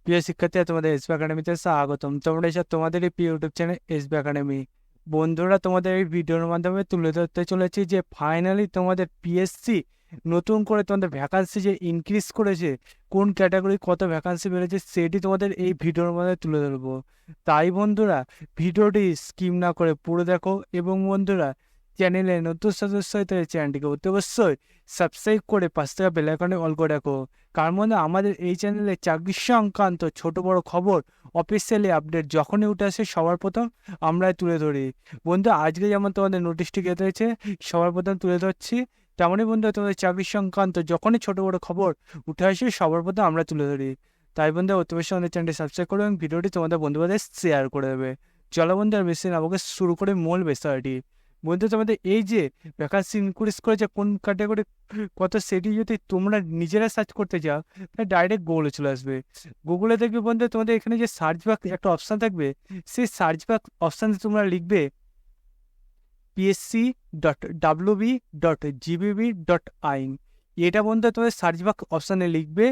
প্রিয় শিক্ষার্থীরা, তোমাদের এসবি একাডেমিতে স্বাগতম। তোমরা এসে তোমাদের এই প্রিয় ইউটিউব চ্যানেল এসবি একাডেমি। বন্ধুরা, তোমাদের এই ভিডিওর মাধ্যমে তুলে ধরতে চলেছি যে ফাইনালি তোমাদের পিএসসি নতুন করে তোমাদের ভ্যাকান্সি যে ইনক্রিজ করেছে, কোন ক্যাটাগরি কত ভ্যাকান্সি বেড়েছে সেটি তোমাদের এই ভিডিওর মধ্যে তুলে ধরবো। তাই বন্ধুরা, ভিডিওটি স্কিপ না করে পুরো দেখো। এবং বন্ধুরা, চ্যানেলে নতুন সদস্য হয়ে তাহলে চ্যানেলটিকে অতি অবশ্যই সাবস্ক্রাইব করে পাশ থেকে বেল আইকনে অল করে রাখো। কারণ বন্ধু, আমাদের এই চ্যানেলে চাকরি সংক্রান্ত ছোট বড় খবর, অফিসিয়ালি আপডেট যখনই উঠে আসে সবার প্রথম আমরাই তুলে ধরি। বন্ধু, আজকে যেমন তোমাদের নোটিশটি কেটে হয়েছে সবার প্রথম তুলে ধরছি, তেমনই বন্ধু তোমাদের চাকরি সংক্রান্ত যখনই ছোট বড় খবর উঠে আসে সবার প্রথম আমরা তুলে ধরি। তাই বন্ধু, অতি অবশ্যই আমাদের চ্যানেলটি সাবস্ক্রাইব করবে এবং ভিডিওটি তোমাদের বন্ধুদের শেয়ার করে দেবে। চলো বন্ধু, আর বেশি না বকে শুরু করে মূল বিষয়টি। বন্ধু, তোমাদের এই যে ভ্যাকান্সি ইনক্রিজ করেছে কোন ক্যাটাগরি কত, সেটি যদি তোমরা নিজেরা সার্চ করতে যাও তাহলে ডাইরেক্ট গুগলে চলে আসবে। গুগলে দেখবে বন্ধু, তোমাদের এখানে যে সার্চ বাক একটা অপশান থাকবে, সেই সার্চ বাক অপশানে তোমরা লিখবে psc.wb.gbb.in। এটা বন্ধু তোমাদের সার্চ বাক অপশানে লিখবে,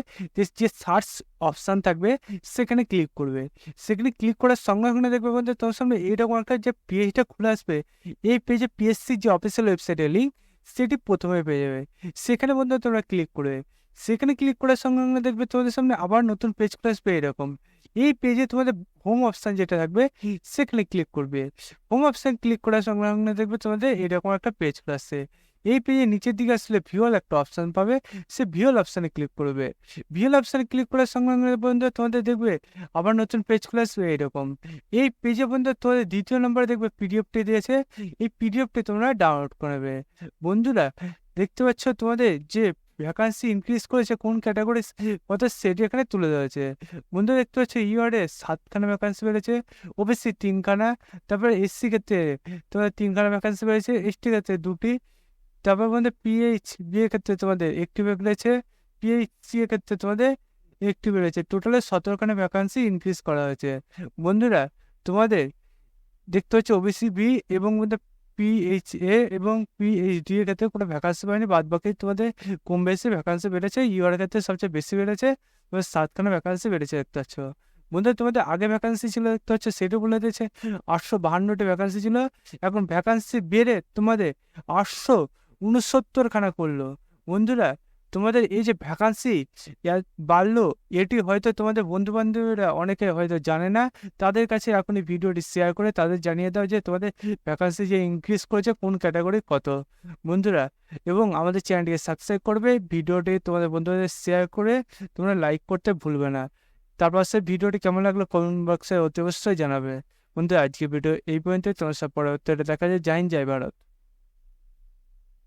যে সার্চ অপশান থাকবে সেখানে ক্লিক করবে। সেখানে ক্লিক করার সঙ্গে সঙ্গে দেখবে বন্ধু তোমার সামনে এইরকম একটা যে পেজটা খুলে আসবে। এই পেজে পিএসসি যে অফিসিয়াল ওয়েবসাইটের লিঙ্ক সেটি প্রথমে পেয়ে যাবে। সেখানে বন্ধু তোমরা ক্লিক করবে। সেখানে ক্লিক করার সঙ্গে সঙ্গে দেখবে তোমাদের সামনে আবার নতুন পেজ খুলে আসবে এরকম। এই পেজে তোমাদের হোম অপশান যেটা থাকবে সেখানে ক্লিক করবে। হোম অপশান ক্লিক করার সঙ্গে সঙ্গে দেখবে তোমাদের এরকম একটা পেজ খুলে আসছে। এই পেজে নিচের দিকে আসলে ভিউয়াল একটা অপশান পাবে, সে ভিউয়াল অপশানে ক্লিক করবে। ভিউয়াল অপশানে ক্লিক করার সঙ্গে সঙ্গে বন্ধু তোমাদের দেখবে আবার নতুন পেজ খুলে আসবে এরকম। এই পেজে বন্ধু তোমাদের দ্বিতীয় নম্বরে দেখবে পিডিএফটি দিয়েছে, এই পিডিএফটি তোমরা ডাউনলোড করবে। বন্ধুরা, দেখতে পাচ্ছ তোমাদের যে ভ্যাকান্সি ইনক্রিজ করেছে কোন ক্যাটাগরি কত সেটি এখানে তুলে ধরেছে। বন্ধু, দেখতে পাচ্ছ ইউআরএ 7খানা ভ্যাকান্সি বেড়েছে, ওবিসি 3খানা, তারপরে এসসি ক্ষেত্রে তোমাদের 3খানা ভ্যাকান্সি বেড়েছে, এসটি ক্ষেত্রে 2টি, তারপর বন্ধু পিএইচবি এর ক্ষেত্রে তোমাদের একটি বেড়েছে, পিএইচসি এর ক্ষেত্রে তোমাদের একটি বেড়েছে। টোটালে 17খানা ভ্যাকান্সি ইনক্রিজ করা হয়েছে। বন্ধুরা, তোমাদের দেখতে হচ্ছে ওবিসি বি এবং পিএইচএ এবং পিএইচডি এর ক্ষেত্রে কোনো ভ্যাকান্সি পায়নি, বাদ বাকি তোমাদের কম বেশি ভ্যাকান্সি বেড়েছে। ইউআর ক্ষেত্রে সবচেয়ে বেশি বেড়েছে, 7খানা ভ্যাকান্সি বেড়েছে দেখতে পাচ্ছ। বন্ধু, তোমাদের আগে ভ্যাকান্সি ছিল দেখতে হচ্ছে সেটা বলে দিয়েছে 852টি ভ্যাকান্সি ছিল, এখন ভ্যাকান্সি বেড়ে তোমাদের 869খানা করলো। বন্ধুরা, তোমাদের এই যে ভ্যাকান্সি বাড়লো, এটি হয়তো তোমাদের বন্ধু বান্ধবীরা অনেকে হয়তো জানে না। তাদের কাছে এখন এই ভিডিওটি শেয়ার করে তাদের জানিয়ে দাও যে তোমাদের ভ্যাকান্সি যে ইনক্রিজ করেছে কোন ক্যাটাগরি কত। বন্ধুরা, এবং আমাদের চ্যানেলটিকে সাবস্ক্রাইব করবে, ভিডিওটি তোমাদের বন্ধুদের শেয়ার করে তোমরা লাইক করতে ভুলবে না। তারপর সে ভিডিওটি কেমন লাগলো কমেন্ট বক্সে অতি অবশ্যই জানাবে। বন্ধু, আজকে ভিডিও এই পর্যন্ত, তোমার সব পরবর্তীতে দেখা যায়। জয় হিন্দ, জয় ভারত।